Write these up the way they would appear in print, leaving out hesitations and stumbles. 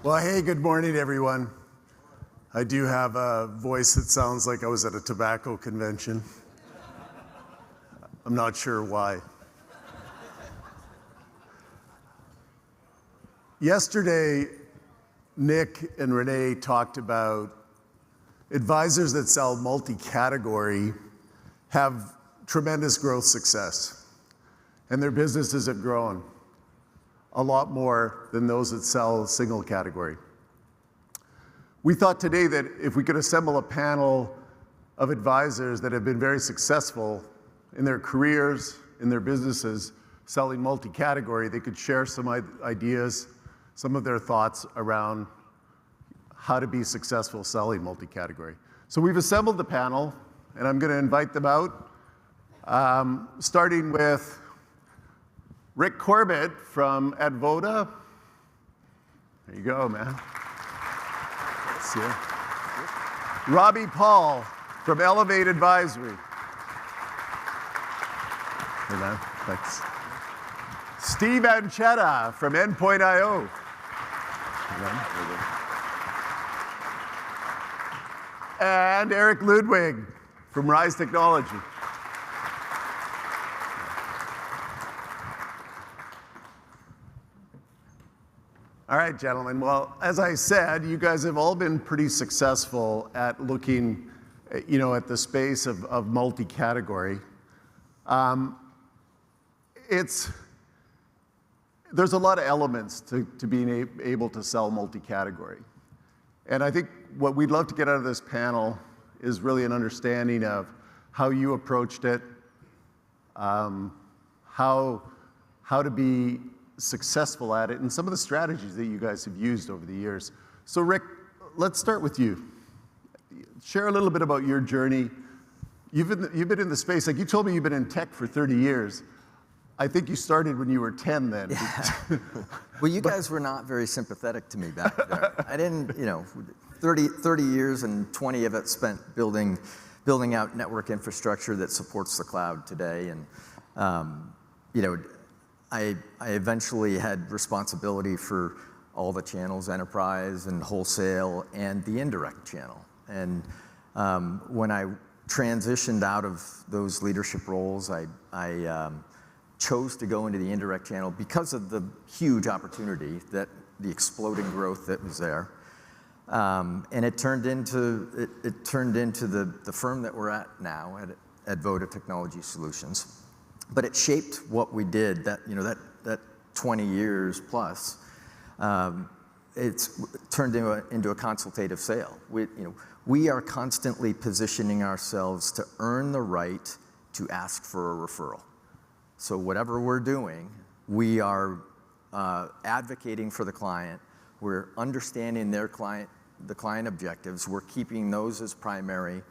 Well, hey, good morning, everyone. I do have a voice that sounds like I was at a tobacco convention. I'm not sure why. Yesterday, Nick and Renee talked about advisors that sell multi-category have tremendous growth success, and their businesses have grown a lot more than those that sell single category. We thought today that if we could assemble a panel of advisors that have been very successful in their careers, in their businesses, selling multi-category, they could share some ideas, some of their thoughts around how to be successful selling multi-category. So we've assembled the panel, and I'm going to invite them out, starting with Rick Corbett from Advoda. There you go, man. See ya. Robbie Paul from Elevate Advisory. Hey, man. Thanks. Steve Anchetta from Endpoint.io. And Eric Ludwig from Rise Technology. All right, gentlemen. Well, as I said, you guys have all been pretty successful at looking, at the space of multi-category. There's a lot of elements to being able to sell multi-category. And I think what we'd love to get out of this panel is really an understanding of how you approached it, how to be successful at it, and some of the strategies that you guys have used over the years. So Rick, let's start with you. Share a little bit about your journey. You've been in the space, like you told me you've been in tech for 30 years. I think you started when you were 10 then. Yeah. Well, you guys were not very sympathetic to me back there. I didn't, 30 years and 20 of it spent building out network infrastructure that supports the cloud today. And, I eventually had responsibility for all the channels, enterprise and wholesale, and the indirect channel. And when I transitioned out of those leadership roles, I chose to go into the indirect channel because of the huge opportunity, the exploding growth that was there. And it turned into the firm that we're at now, at Advoda Technology Solutions. But it shaped what we did, that 20 years plus. It's turned into a consultative sale. We are constantly positioning ourselves to earn the right to ask for a referral. So whatever we're doing, we are advocating for the client. We're understanding the client objectives. We're keeping those as primary.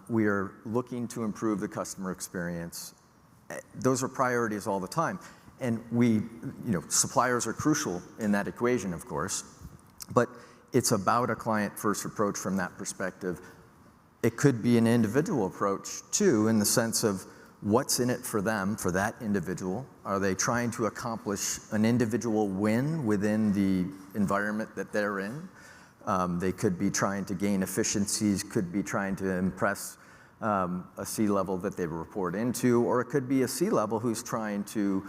We are looking to improve the customer experience. Those are priorities all the time. And suppliers are crucial in that equation, of course, but it's about a client-first approach from that perspective. It could be an individual approach, too, in the sense of what's in it for them, for that individual. Are they trying to accomplish an individual win within the environment that they're in? They could be trying to gain efficiencies, could be trying to impress a C-level that they report into, or it could be a C-level who's trying to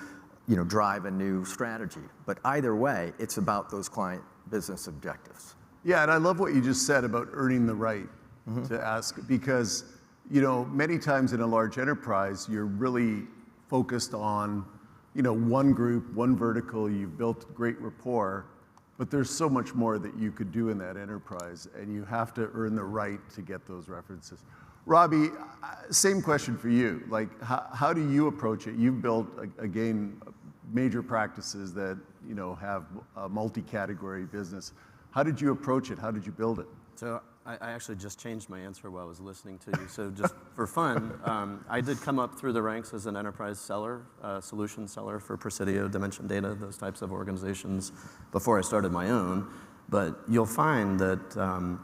drive a new strategy. But either way, it's about those client business objectives. Yeah, and I love what you just said about earning the right to ask, because many times in a large enterprise, you're really focused on one group, one vertical. You've built great rapport, but there's so much more that you could do in that enterprise, and you have to earn the right to get those references. Robbie, same question for you. Like, how do you approach it? You've built, again, major practices that have a multi-category business. How did you approach it? How did you build it? So I actually just changed my answer while I was listening to you. So just for fun, I did come up through the ranks as an enterprise seller, solution seller for Presidio, Dimension Data, those types of organizations before I started my own. But you'll find that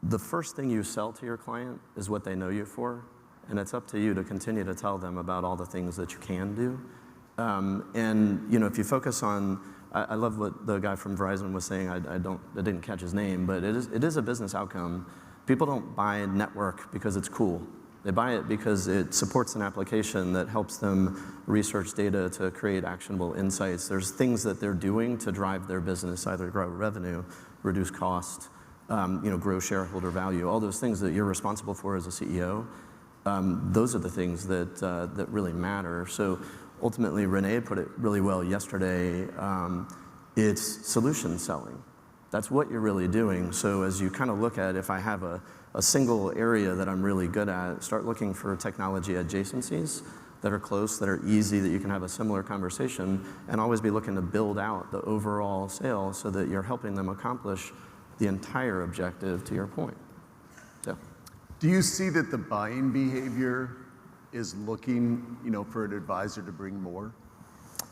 the first thing you sell to your client is what they know you for. And it's up to you to continue to tell them about all the things that you can do. And if you focus on, I love what the guy from Verizon was saying. I didn't catch his name, but it is a business outcome. People don't buy network because it's cool. They buy it because it supports an application that helps them research data to create actionable insights. There's things that they're doing to drive their business, either grow revenue, reduce cost, grow shareholder value. All those things that you're responsible for as a CEO. Those are the things that really matter. So ultimately, Renee put it really well yesterday. It's solution selling. That's what you're really doing. So as you kind of look at, if I have a single area that I'm really good at, start looking for technology adjacencies that are close, that are easy, that you can have a similar conversation, and always be looking to build out the overall sale so that you're helping them accomplish the entire objective, to your point. So. Do you see that the buying behavior is looking, for an advisor to bring more?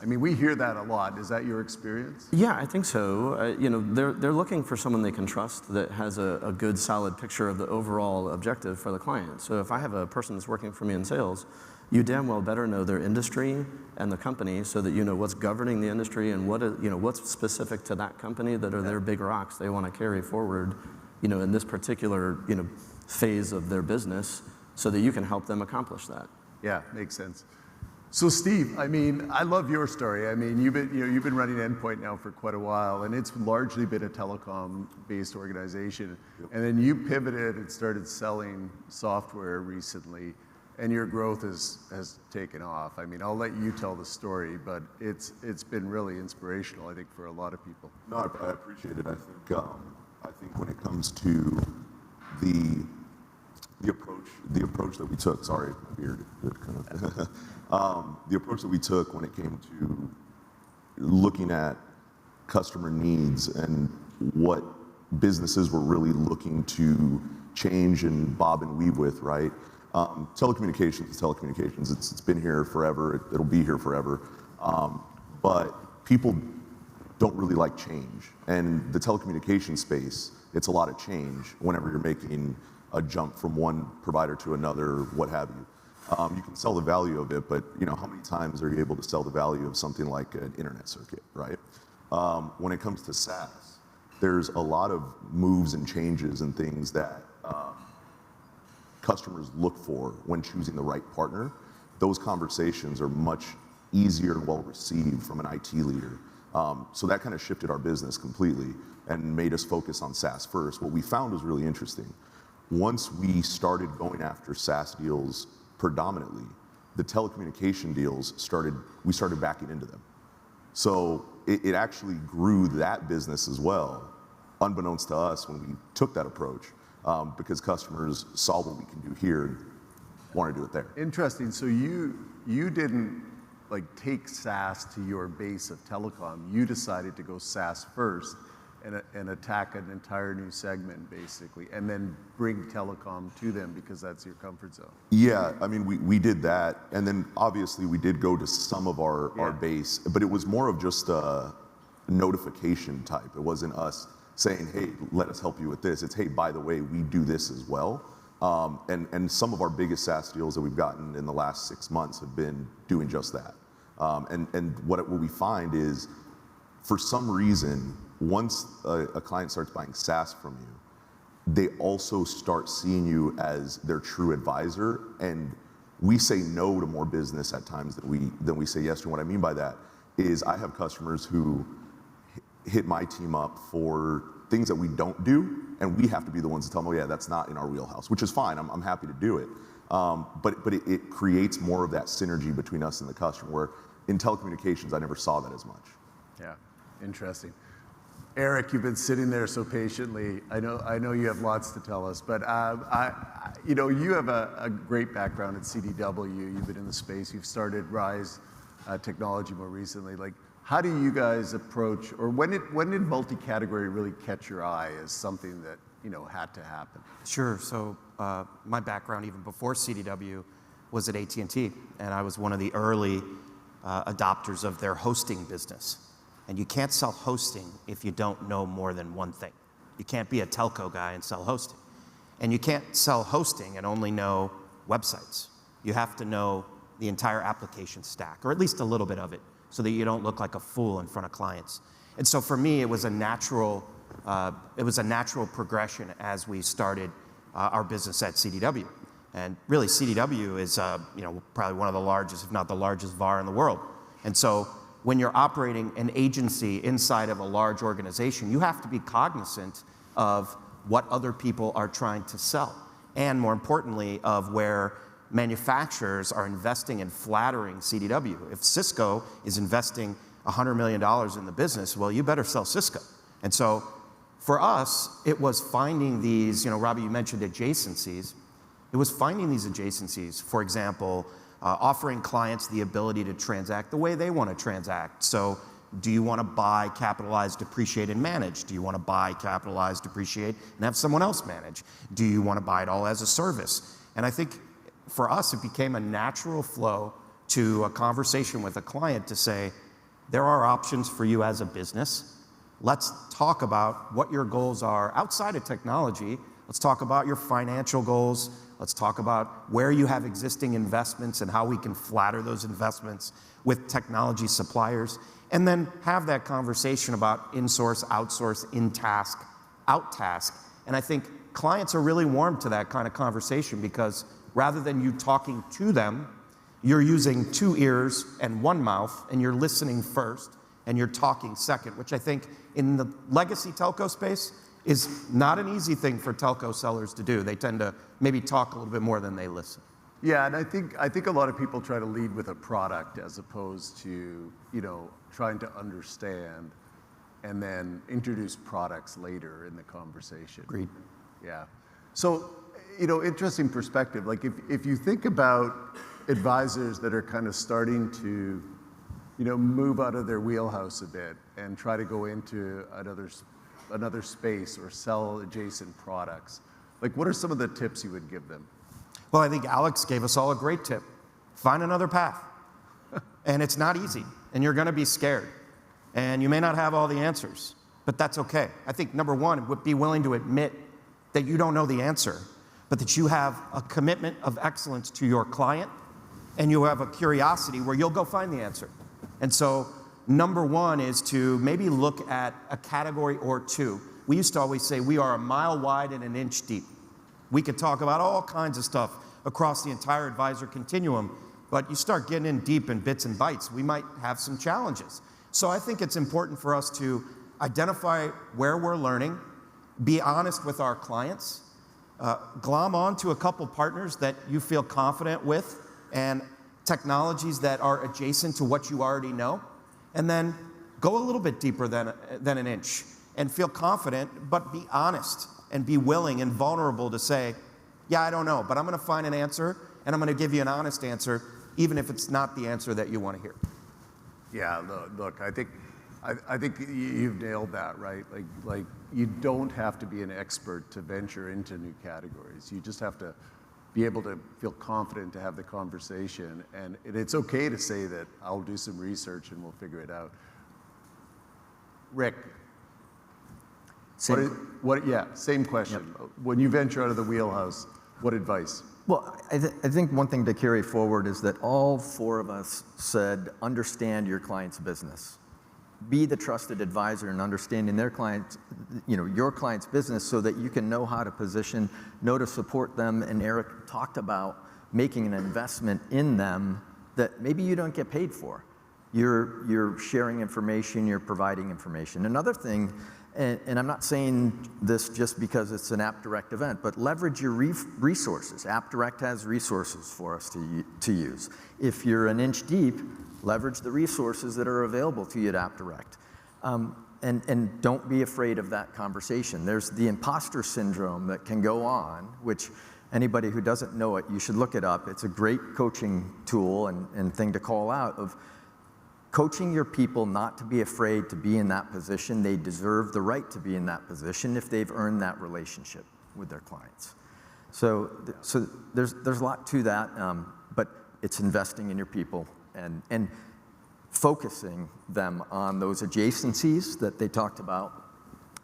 I mean, we hear that a lot. Is that your experience? Yeah, I think so. They're looking for someone they can trust that has a good, solid picture of the overall objective for the client. So if I have a person that's working for me in sales, you damn well better know their industry and the company so that you know what's governing the industry and what's specific to that company that are their big rocks they want to carry forward, in this particular, phase of their business so that you can help them accomplish that. Yeah, makes sense. So Steve, I love your story. You've been running Endpoint now for quite a while, and it's largely been a telecom-based organization. Yep. And then you pivoted and started selling software recently, and your growth has taken off. I'll let you tell the story, but it's been really inspirational, I think, for a lot of people. No, I appreciate it. I think when it comes to the approach that we took. Sorry, my beard. The approach that we took when it came to looking at customer needs and what businesses were really looking to change and bob and weave with, right? Telecommunications is telecommunications. It's been here forever. It'll be here forever. But people don't really like change. And the telecommunications space, it's a lot of change whenever you're making a jump from one provider to another, what have you. You can sell the value of it, but how many times are you able to sell the value of something like an internet circuit, right? When it comes to SaaS, there's a lot of moves and changes and things that customers look for when choosing the right partner. Those conversations are much easier and well received from an IT leader. So that kind of shifted our business completely and made us focus on SaaS first. What we found was really interesting. Once we started going after SaaS deals predominantly, the telecommunication deals we started backing into them. So it actually grew that business as well, unbeknownst to us when we took that approach, because customers saw what we can do here and want to do it there. Interesting. So you didn't take SaaS to your base of telecom. You decided to go SaaS first and attack an entire new segment, basically, and then bring telecom to them because that's your comfort zone. Yeah, we did that, and then obviously we did go to some of our base, but it was more of just a notification type. It wasn't us saying, hey, let us help you with this. It's, hey, by the way, we do this as well. And some of our biggest SaaS deals that we've gotten in the last 6 months have been doing just that. And what we find is, for some reason, once a client starts buying SaaS from you, they also start seeing you as their true advisor. And we say no to more business at times than we say yes to. What I mean by that is I have customers who hit my team up for things that we don't do, and we have to be the ones to tell them, oh yeah, that's not in our wheelhouse, which is fine. I'm happy to do it. But it creates more of that synergy between us and the customer, where in telecommunications, I never saw that as much. Yeah, interesting. Eric, you've been sitting there so patiently. I know you have lots to tell us, but you have a great background at CDW. You've been in the space. You've started Rise Technology more recently. How do you guys approach, or when did multi-category really catch your eye as something that had to happen? Sure. So my background, even before CDW, was at AT&T, and I was one of the early adopters of their hosting business. And you can't sell hosting if you don't know more than one thing. You can't be a telco guy and sell hosting. And you can't sell hosting and only know websites. You have to know the entire application stack, or at least a little bit of it, so that you don't look like a fool in front of clients. And so for me, it was a natural progression as we started our business at CDW. And really, CDW is probably one of the largest, if not the largest VAR in the world. And so when you're operating an agency inside of a large organization, you have to be cognizant of what other people are trying to sell, and more importantly, of where manufacturers are investing and flattering CDW. If Cisco is investing $100 million in the business, well, you better sell Cisco. And so for us, it was finding these, Robbie, you mentioned adjacencies. It was finding these adjacencies. For example, offering clients the ability to transact the way they want to transact. So do you want to buy, capitalize, depreciate, and manage? Do you want to buy, capitalize, depreciate, and have someone else manage? Do you want to buy it all as a service? And I think for us, it became a natural flow to a conversation with a client to say, there are options for you as a business. Let's talk about what your goals are outside of technology. Let's talk about your financial goals. Let's talk about where you have existing investments and how we can flatter those investments with technology suppliers. And then have that conversation about in-source, outsource, in-task, out-task. And I think clients are really warm to that kind of conversation, because rather than you talking to them, you're using 2 ears and 1 mouth, and you're listening first, and you're talking second, which I think in the legacy telco space is not an easy thing for telco sellers to do. They tend to maybe talk a little bit more than they listen. Yeah, and I think a lot of people try to lead with a product as opposed to, trying to understand and then introduce products later in the conversation. Agreed. Yeah. So, interesting perspective. Like if you think about advisors that are kind of starting to, move out of their wheelhouse a bit and try to go into another space or sell adjacent products, like what are some of the tips you would give them? Well, I think Alex gave us all a great tip. Find another path. And it's not easy, and you're going to be scared. And you may not have all the answers, but that's okay. I think number one would be willing to admit that you don't know the answer, but that you have a commitment of excellence to your client, and you have a curiosity where you'll go find the answer. And so number one is to maybe look at a category or two. We used to always say we are a mile wide and an inch deep. We could talk about all kinds of stuff across the entire advisor continuum, but you start getting in deep in bits and bytes, we might have some challenges. So I think it's important for us to identify where we're learning, be honest with our clients, glom on to a couple partners that you feel confident with, and technologies that are adjacent to what you already know, and then go a little bit deeper than an inch and feel confident, but be honest and be willing and vulnerable to say, yeah, I don't know, but I'm going to find an answer, and I'm going to give you an honest answer, even if it's not the answer that you want to hear. Yeah, look, I think you've nailed that, right? Like you don't have to be an expert to venture into new categories. You just have to be able to feel confident to have the conversation, and it's okay to say that I'll do some research and we'll figure it out. Rick, same question. Yep. When you venture out of the wheelhouse, what advice? Well, I think one thing to carry forward is that all 4 of us said, understand your client's business. Be the trusted advisor in understanding their clients, your client's business, so that you can know how to position, know to support them. And Eric talked about making an investment in them that maybe you don't get paid for. You're sharing information, you're providing information. Another thing, and I'm not saying this just because it's an AppDirect event, but leverage your resources. AppDirect has resources for us to use. If you're an inch deep, leverage the resources that are available to you at AppDirect. And don't be afraid of that conversation. There's the imposter syndrome that can go on, which anybody who doesn't know it, you should look it up. It's a great coaching tool and thing to call out of coaching your people not to be afraid to be in that position. They deserve the right to be in that position if they've earned that relationship with their clients. So there's a lot to that, but it's investing in your people and focusing them on those adjacencies that they talked about.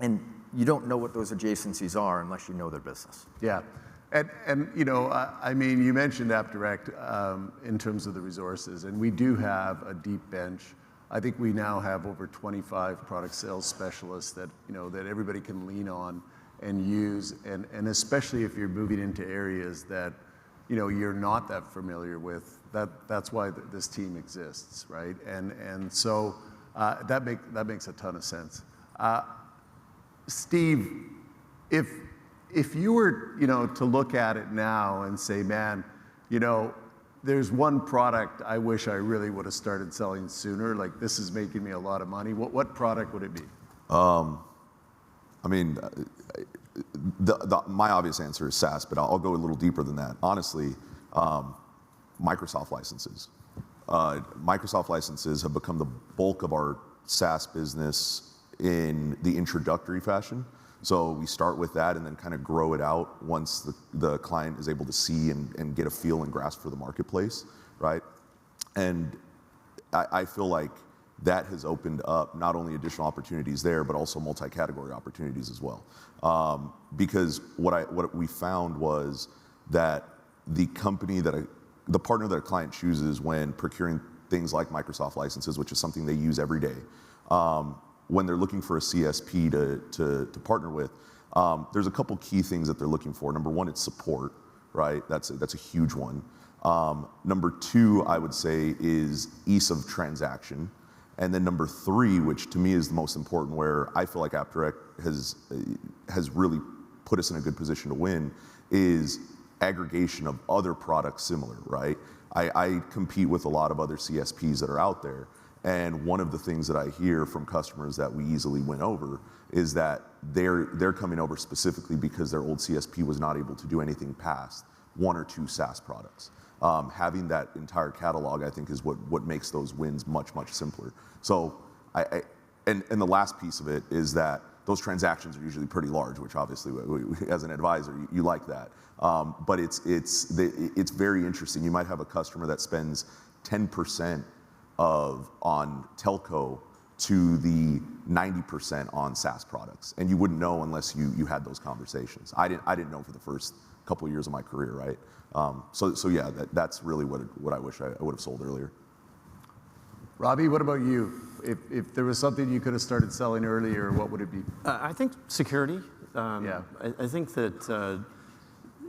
And you don't know what those adjacencies are unless you know their business. Yeah. And you know, I mean, you mentioned AppDirect in terms of the resources, and we do have a deep bench. I think we now have over 25 product sales specialists that, you know, that everybody can lean on and use, and especially if you're moving into areas that, you know, you're not that familiar with. That's why this team exists, right? And so that makes a ton of sense. Steve, if you were, you know, to look at it now and say, man, you know, there's one product I wish I really would have started selling sooner, like this is making me a lot of money, what product would it be? I mean, my obvious answer is SaaS, but I'll go a little deeper than that. Honestly, Microsoft licenses. Microsoft licenses have become the bulk of our SaaS business in the introductory fashion. So we start with that and then kind of grow it out once the client is able to see and get a feel and grasp for the marketplace, right? And I feel like that has opened up not only additional opportunities there, but also multi-category opportunities as well. Because what we found was that the partner that a client chooses when procuring things like Microsoft licenses, which is something they use every day, when they're looking for a CSP to partner with, there's a couple key things that they're looking for. Number one, it's support, right? That's a huge one. Number two, I would say, is ease of transaction. And then number three, which to me is the most important, where I feel like AppDirect has really put us in a good position to win, is aggregation of other products similar, right? I compete with a lot of other CSPs that are out there. And one of the things that I hear from customers that we easily win over is that they're coming over specifically because their old CSP was not able to do anything past one or two SaaS products. Having that entire catalog, I think, is what makes those wins much, much simpler. So, and the last piece of it is that those transactions are usually pretty large, which obviously, as an advisor, you like that. But it's very interesting. You might have a customer that spends 10% on telco to the 90% on SaaS products, and you wouldn't know unless you had those conversations. I didn't know for the first couple of years of my career, right? So yeah, that's really what I wish I would have sold earlier. Robbie, what about you? If there was something you could have started selling earlier, what would it be? I think security. Yeah. I think that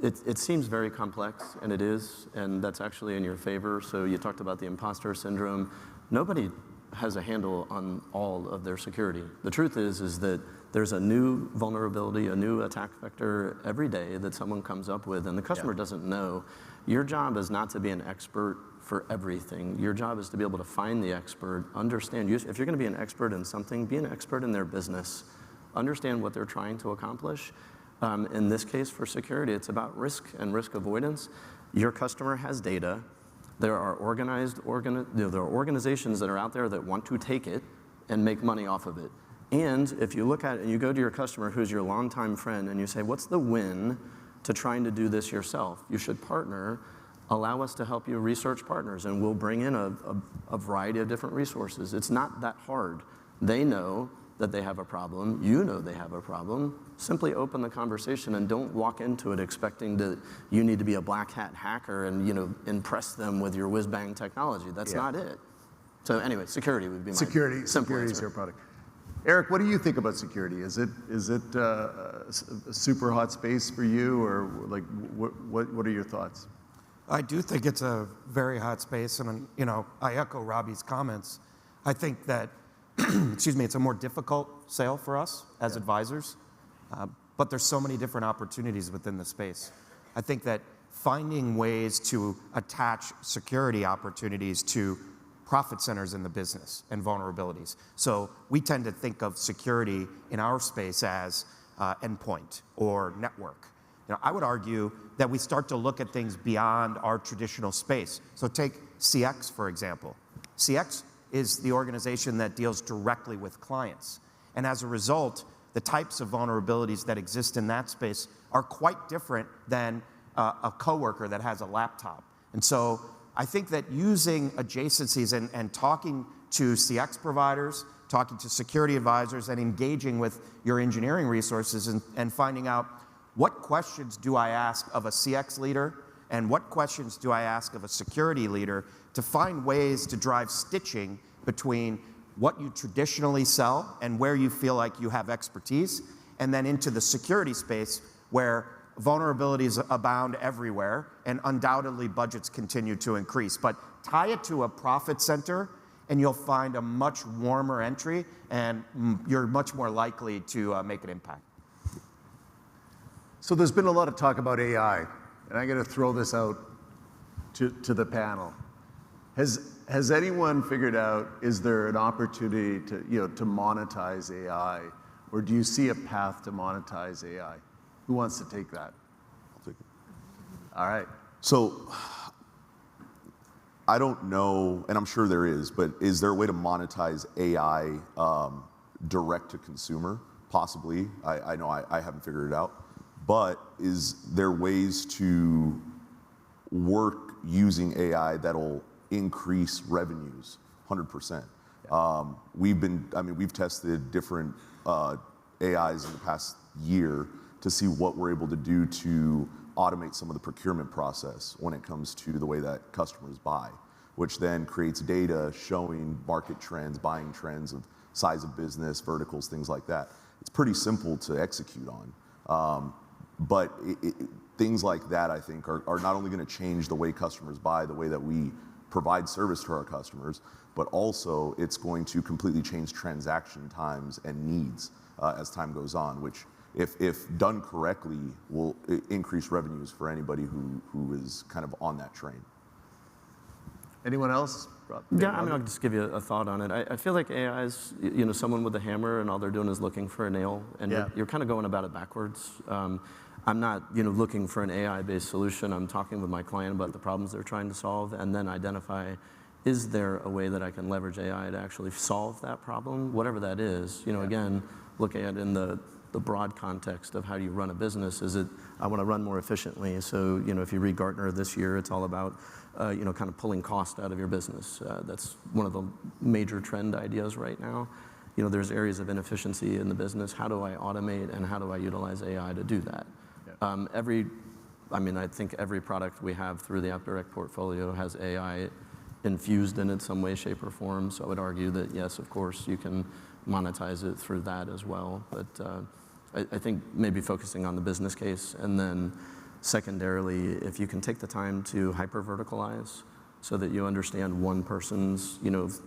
it seems very complex, and it is, and that's actually in your favor. So you talked about the imposter syndrome. Nobody has a handle on all of their security. The truth is that there's a new vulnerability, a new attack vector every day that someone comes up with, and the customer doesn't know. Your job is not to be an expert for everything. Your job is to be able to find the expert, understand. If you're going to be an expert in something, be an expert in their business. Understand what they're trying to accomplish. In this case, for security, it's about risk and risk avoidance. Your customer has data. There are organizations that are out there that want to take it and make money off of it. And if you look at it and you go to your customer who's your longtime friend and you say, what's the win to trying to do this yourself? You should partner. Allow us to help you research partners, and we'll bring in a variety of different resources. It's not that hard. They know that they have a problem. You know they have a problem. Simply open the conversation and don't walk into it expecting that you need to be a black hat hacker and, you know, impress them with your whiz-bang technology. That's not it. So anyway, security would be my simple answer. Security is your product. Eric, what do you think about security? Is it a super hot space for you, or like what are your thoughts? I do think it's a very hot space, and you know, I echo Robbie's comments. I think that, excuse me, it's a more difficult sale for us as advisors, but there's so many different opportunities within the space. I think that finding ways to attach security opportunities to profit centers in the business and vulnerabilities. So we tend to think of security in our space as endpoint or network. You know, I would argue that we start to look at things beyond our traditional space. So take CX, for example. CX is the organization that deals directly with clients. And as a result, the types of vulnerabilities that exist in that space are quite different than a coworker that has a laptop. And so I think that using adjacencies and talking to CX providers, talking to security advisors, and engaging with your engineering resources and finding out what questions do I ask of a CX leader and what questions do I ask of a security leader to find ways to drive stitching between what you traditionally sell and where you feel like you have expertise, and then into the security space where vulnerabilities abound everywhere and undoubtedly budgets continue to increase. But tie it to a profit center and you'll find a much warmer entry and you're much more likely to make an impact. So there's been a lot of talk about AI, and I'm going to throw this out to the panel. Has anyone figured out, is there an opportunity to monetize AI, or do you see a path to monetize AI? Who wants to take that? I'll take it. All right. So I don't know, and I'm sure there is, but is there a way to monetize AI direct to consumer? Possibly. I know I haven't figured it out. But is there ways to work using AI that'll increase revenues 100%? We've tested different AIs in the past year to see what we're able to do to automate some of the procurement process when it comes to the way that customers buy, which then creates data showing market trends, buying trends of size of business, verticals, things like that. It's pretty simple to execute on. But things like that, I think, are not only going to change the way customers buy, the way that we provide service to our customers, but also it's going to completely change transaction times and needs as time goes on, which, if done correctly, will increase revenues for anybody who is kind of on that train. Anyone else? Yeah, I'll just give you a thought on it. I feel like AI is, someone with a hammer, and all they're doing is looking for a nail, and you're kind of going about it backwards. I'm not, looking for an AI-based solution. I'm talking with my client about the problems they're trying to solve, and then identify, is there a way that I can leverage AI to actually solve that problem, whatever that is. Again, looking at it in the broad context of how do you run a business. Is it, I want to run more efficiently? So, if you read Gartner this year, it's all about, kind of pulling cost out of your business. That's one of the major trend ideas right now. There's areas of inefficiency in the business. How do I automate and how do I utilize AI to do that? I think every product we have through the AppDirect portfolio has AI infused in it some way, shape, or form. So I would argue that yes, of course, you can monetize it through that as well. But I think maybe focusing on the business case, and then secondarily, if you can take the time to hyper-verticalize so that you understand one person's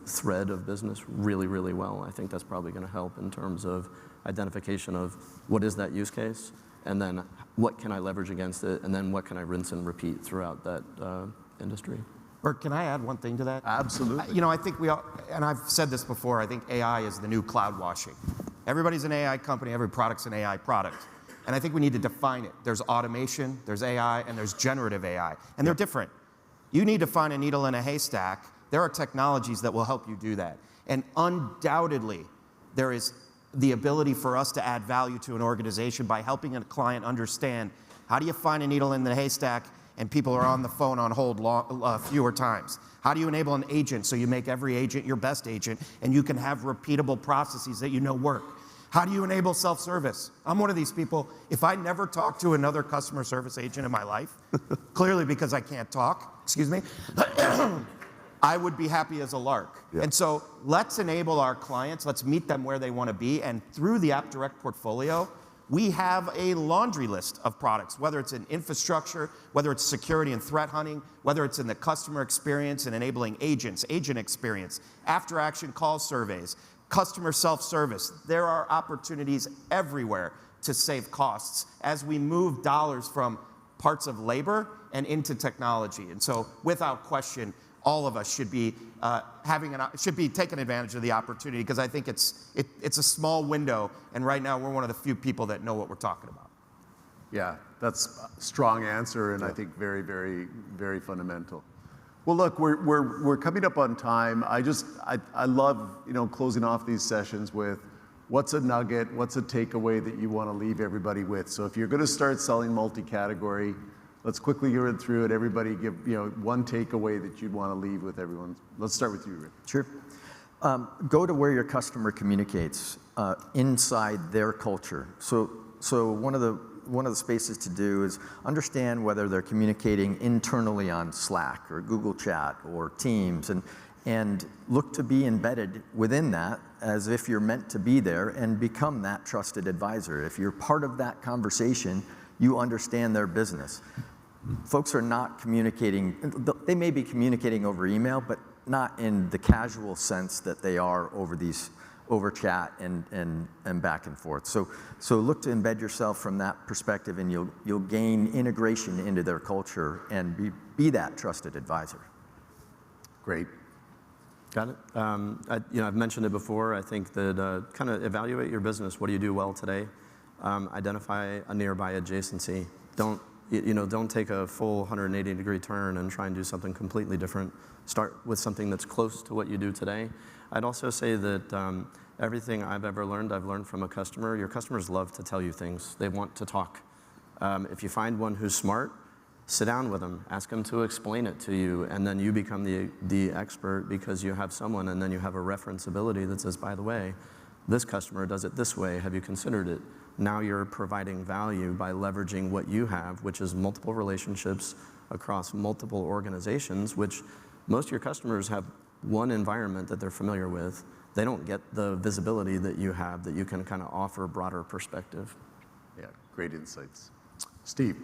thread of business really, really well, I think that's probably going to help in terms of identification of what is that use case, and then what can I leverage against it, and then what can I rinse and repeat throughout that industry. Bert, can I add one thing to that? Absolutely. I think we all, and I've said this before, I think AI is the new cloud washing. Everybody's an AI company, every product's an AI product. And I think we need to define it. There's automation, there's AI, and there's generative AI. And they're different. You need to find a needle in a haystack. There are technologies that will help you do that. And undoubtedly, there is the ability for us to add value to an organization by helping a client understand, how do you find a needle in the haystack and people are on the phone on hold fewer times? How do you enable an agent so you make every agent your best agent and you can have repeatable processes that work? How do you enable self-service? I'm one of these people, if I never talk to another customer service agent in my life, clearly because I can't talk, excuse me, I would be happy as a lark. Yeah. And so let's enable our clients, let's meet them where they want to be, and through the AppDirect portfolio, we have a laundry list of products, whether it's in infrastructure, whether it's security and threat hunting, whether it's in the customer experience and enabling agents, agent experience, after-action call surveys, customer self-service. There are opportunities everywhere to save costs as we move dollars from parts of labor and into technology. And so, without question, all of us should be taking advantage of the opportunity, because I think it's a small window, and right now we're one of the few people that know what we're talking about. Yeah, that's a strong answer, and I think very, very, very fundamental. Well, look, we're coming up on time. I love closing off these sessions with what's a nugget, what's a takeaway that you want to leave everybody with. So if you're going to start selling multi-category, let's quickly go through it. Everybody give one takeaway that you'd want to leave with everyone. Let's start with you, Rick. Sure. Go to where your customer communicates inside their culture. So one of the one of the spaces to do is understand whether they're communicating internally on Slack or Google Chat or Teams, and look to be embedded within that as if you're meant to be there and become that trusted advisor. If you're part of that conversation, you understand their business. Folks are not communicating, they may be communicating over email, but not in the casual sense that they are over chat and back and forth. So look to embed yourself from that perspective, and you'll gain integration into their culture and be that trusted advisor. Great. Got it. I've mentioned it before. I think that kind of evaluate your business. What do you do well today? Identify a nearby adjacency. Don't take a full 180-degree turn and try and do something completely different. Start with something that's close to what you do today. I'd also say that everything I've ever learned, I've learned from a customer. Your customers love to tell you things. They want to talk. If you find one who's smart, sit down with them, ask them to explain it to you, and then you become the expert because you have someone, and then you have a reference ability that says, by the way, this customer does it this way. Have you considered it? Now you're providing value by leveraging what you have, which is multiple relationships across multiple organizations, which most of your customers have one environment that they're familiar with. They don't get the visibility that you have, that you can kind of offer a broader perspective. Yeah, great insights. Steve.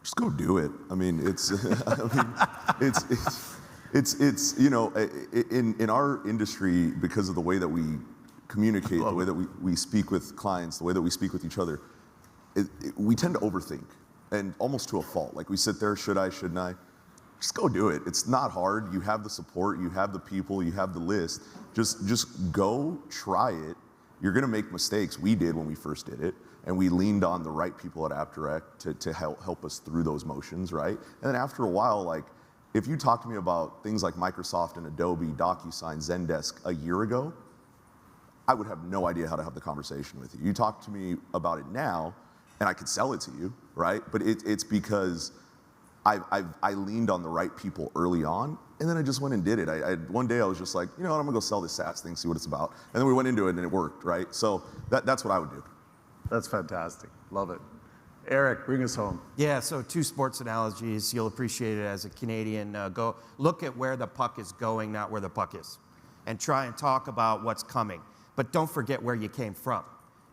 Just go do it. I mean, it's in our industry, because of the way that we communicate, the way that we speak with clients, the way that we speak with each other, we tend to overthink, and almost to a fault. Like, we sit there, should I, shouldn't I? Just go do it. It's not hard. You have the support, you have the people, you have the list. Just go try it. You're gonna make mistakes. We did when we first did it, and we leaned on the right people at AppDirect to help us through those motions, right? And then after a while, like, if you talk to me about things like Microsoft and Adobe, DocuSign, Zendesk a year ago, I would have no idea how to have the conversation with you. You talk to me about it now, and I could sell it to you, right? But it's because I leaned on the right people early on, and then I just went and did it. One day I was just like, you know what, I'm gonna go sell this SaaS thing, see what it's about. And then we went into it, and it worked, right? So that's what I would do. That's fantastic. Love it. Eric, bring us home. Yeah, so 2 sports analogies. You'll appreciate it as a Canadian. Go look at where the puck is going, not where the puck is, and try and talk about what's coming. But don't forget where you came from,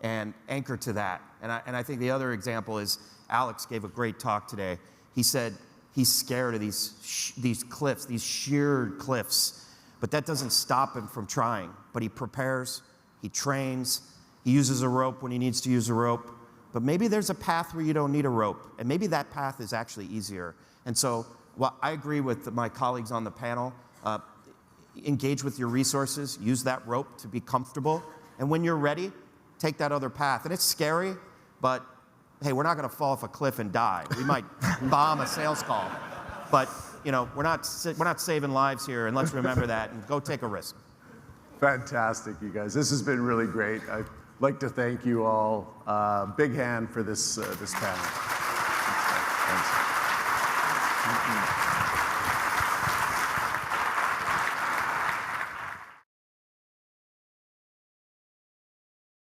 and anchor to that. And I think the other example is Alex gave a great talk today. He said he's scared of these cliffs, these sheer cliffs, but that doesn't stop him from trying. But he prepares, he trains, he uses a rope when he needs to use a rope. But maybe there's a path where you don't need a rope, and maybe that path is actually easier. And so, well, I agree with my colleagues on the panel. Engage with your resources, use that rope to be comfortable, and when you're ready, take that other path. And it's scary, but hey, we're not gonna fall off a cliff and die. We might bomb a sales call, but we're not saving lives here, and let's remember that, and go take a risk. Fantastic, you guys. This has been really great. I'd like to thank you all. Big hand for this panel.